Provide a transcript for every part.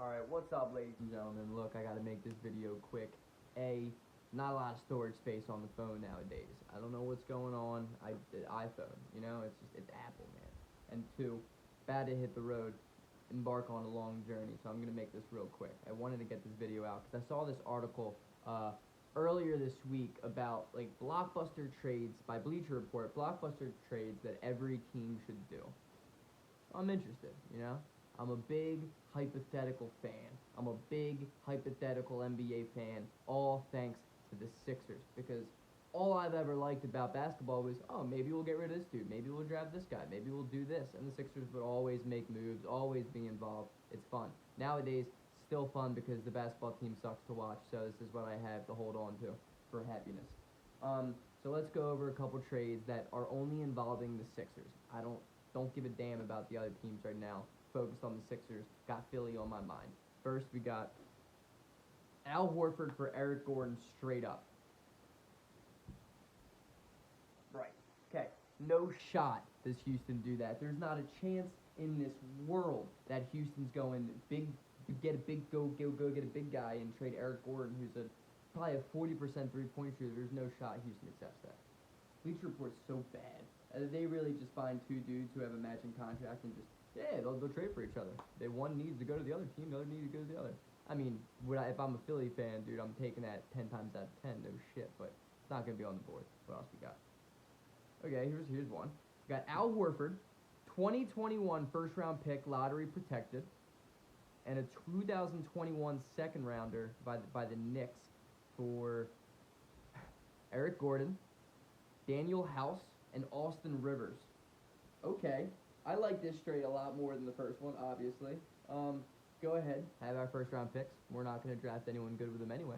Alright, what's up, ladies and gentlemen? Look, I gotta make this video quick. Not a lot of storage space on the phone nowadays. I don't know what's going on. The iPhone, it's Apple, man. And two, bad to hit the road, embark on a long journey, so I'm gonna make this real quick. I wanted to get this video out because I saw this article earlier this week about like blockbuster trades by Bleacher Report, blockbuster trades that every team should do. I'm interested, I'm a big hypothetical fan. I'm a big hypothetical NBA fan, all thanks to the Sixers, because all I've ever liked about basketball was, oh, maybe we'll get rid of this dude, maybe we'll draft this guy, maybe we'll do this, and the Sixers would always make moves, always be involved. It's fun. Nowadays, still fun because the basketball team sucks to watch, so this is what I have to hold on to for happiness. So let's go over a couple trades that are only involving the Sixers. I don't give a damn about the other teams right now. Focused on the Sixers. Got Philly on my mind. First, we got Al Horford for Eric Gordon straight up. Right. Okay. No shot does Houston do that. There's not a chance in this world that Houston's going get a big guy and trade Eric Gordon, who's probably a 40% three-point shooter. There's no shot Houston accepts that. Bleacher Report's so bad. They really just find two dudes who have a matching contract and just, they'll trade for each other. One needs to go to the other team, the other needs to go to the other. I mean, if I'm a Philly fan, dude, I'm taking that 10 times out of 10, no shit, but it's not going to be on the board. What else we got? Okay, here's one. We got Al Horford, 2021 first-round pick, lottery protected, and a 2021 second-rounder by the Knicks for Eric Gordon, Daniel House, and Austin Rivers. Okay. I like this trade a lot more than the first one, obviously. Go ahead, have our first-round picks. We're not going to draft anyone good with them anyway,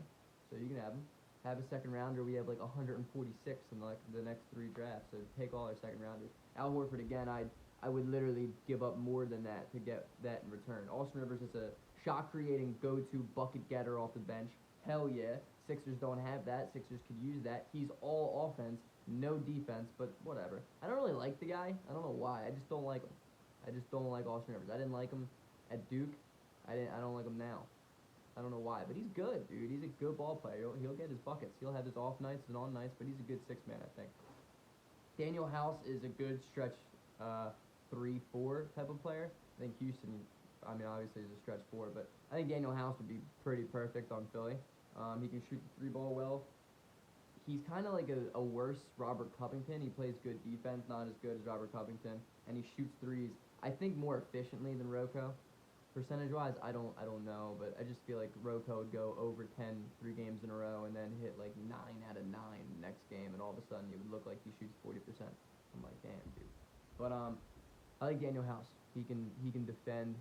so you can have them. Have a second-rounder. We have like 146 in like the next 3 drafts, so take all our second-rounders. Al Horford, again, I would literally give up more than that to get that in return. Austin Rivers is a shot-creating go-to bucket getter off the bench. Hell yeah. Sixers don't have that. Sixers could use that. He's all offense. No defense, but whatever. I don't really like the guy. I don't know why. I just don't like him. I just don't like Austin Rivers. I didn't like him at Duke. I don't like him now. I don't know why, but he's good, dude. He's a good ball player. He'll get his buckets. He'll have his off nights and on nights, but he's a good six-man, I think. Daniel House is a good stretch 3-4 type of player. I think Houston, obviously is a stretch 4, but I think Daniel House would be pretty perfect on Philly. He can shoot the 3-ball well. He's kind of like a worse Robert Covington. He plays good defense, not as good as Robert Covington, and he shoots threes, I think, more efficiently than Rocco. Percentage-wise, I don't know, but I just feel like Rocco would go over 10 3 games in a row and then hit like 9 out of 9 next game, and all of a sudden it would look like he shoots 40%. I'm like, damn, dude. But I like Daniel House. He can defend.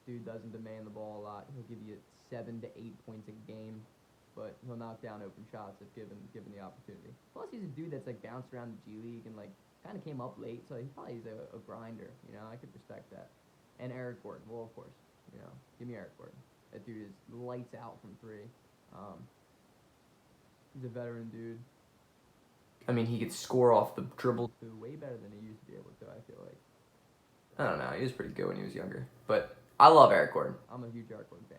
Dude doesn't demand the ball a lot. He'll give you 7 to 8 points a game, but he'll knock down open shots if given the opportunity. Plus, he's a dude that's like bounced around the G League and like kind of came up late, so he probably is a grinder. I could respect that. And Eric Gordon, well, of course, give me Eric Gordon. That dude is lights out from 3. He's a veteran dude. I mean, he could score off the dribble too, way better than he used to be able to. I feel like. I don't know. He was pretty good when he was younger, but I love Eric Gordon. I'm a huge Eric Gordon fan.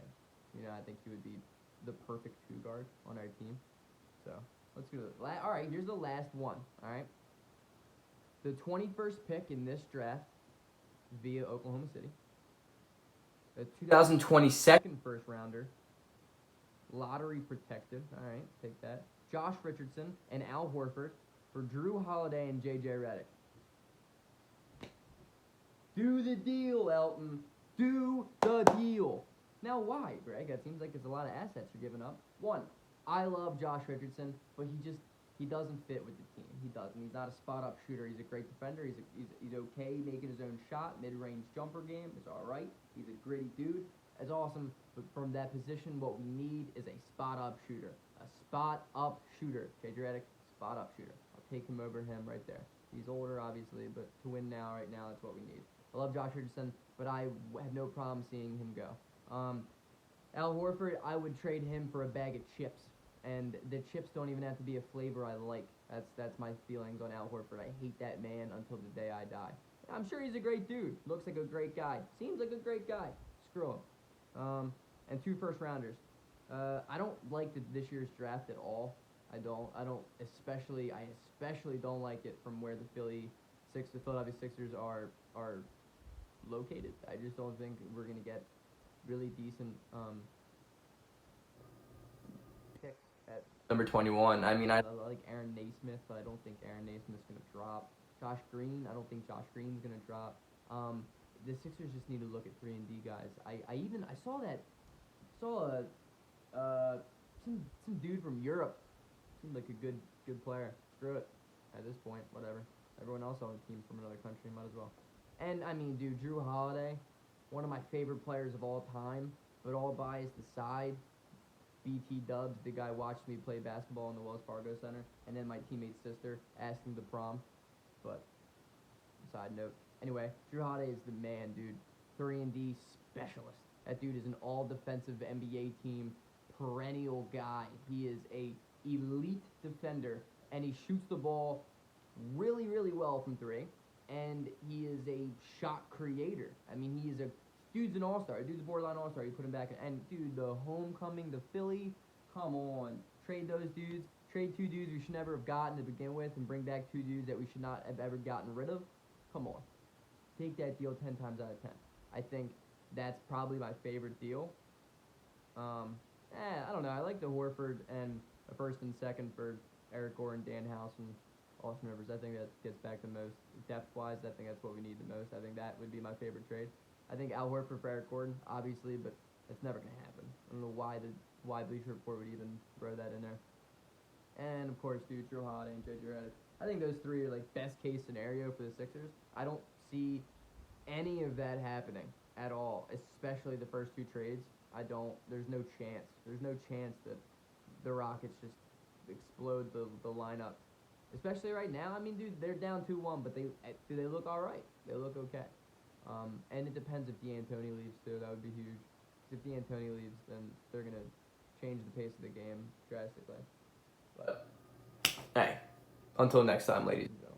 I think he would be the perfect 2 guard on our team. So let's do it. All right, here's the last one. All right, the 21st pick in this draft via Oklahoma City. The 2022 first rounder, lottery protected. All right, take that. Josh Richardson and Al Horford for Drew Holiday and JJ Redick. Do the deal, Elton. Do the deal. Now, why, Greg? It seems like there's a lot of assets you're giving up. 1, I love Josh Richardson, but he doesn't fit with the team. He doesn't. He's not a spot-up shooter. He's a great defender. He's okay making his own shot. Mid-range jumper game is all right. He's a gritty dude. It's awesome, but from that position, what we need is a spot-up shooter. A spot-up shooter. JJ Redick, spot-up shooter. I'll take him over him right there. He's older, obviously, but to win right now, that's what we need. I love Josh Richardson, but I have no problem seeing him go. Al Horford, I would trade him for a bag of chips, and the chips don't even have to be a flavor I like. That's my feelings on Al Horford. I hate that man until the day I die. I'm sure he's a great dude. Looks like a great guy. Seems like a great guy. Screw him. and 2 first-rounders. I don't like this year's draft at all. I especially don't like it from where the Philadelphia Sixers are located. I just don't think we're gonna get really decent picks at number 21. I mean, I like Aaron Naismith, but I don't think Aaron Naismith's gonna drop. Josh Green, I don't think Josh Green's gonna drop. The Sixers just need to look at 3-and-D guys. I saw some dude from Europe. Seemed like a good player. Screw it. At this point, whatever. Everyone else on the team from another country, might as well. And I mean, dude, Drew Holiday, one of my favorite players of all time, but all biased aside, BT Dubs, the guy watched me play basketball in the Wells Fargo Center, and then my teammate's sister asked him to prom. But side note. Anyway, Drew Holiday is the man, dude. 3-and-D specialist. That dude is an all-defensive NBA team perennial guy. He is a elite defender, and he shoots the ball really, really well from 3, and he is a shot creator. I mean, dude's an all-star. Dude's a borderline all-star. You put him back in, and dude, the homecoming, the Philly, come on. Trade those dudes. Trade 2 dudes we should never have gotten to begin with, and bring back 2 dudes that we should not have ever gotten rid of. Come on. Take that deal 10 times out of 10. I think that's probably my favorite deal. I don't know. I like the Horford and a first and second for Eric Gordon, Dan House, and Austin Rivers. I think that gets back the most depth-wise. I think that's what we need the most. I think that would be my favorite trade. I think Al Horford for Eric Gordon, obviously, but it's never going to happen. I don't know why Bleacher Report would even throw that in there. And, of course, dude, Drew Holiday and JJ Redick. I think those 3 are, like, best-case scenario for the Sixers. I don't see any of that happening at all, especially the first 2 trades. There's no chance. There's no chance that the Rockets just explode the lineup. Especially right now. I mean, dude, they're down 2-1, but do they look all right? They look okay. And it depends if D'Antoni leaves, too. That would be huge. If D'Antoni leaves, then they're going to change the pace of the game drastically. But, hey, until next time, ladies and gentlemen.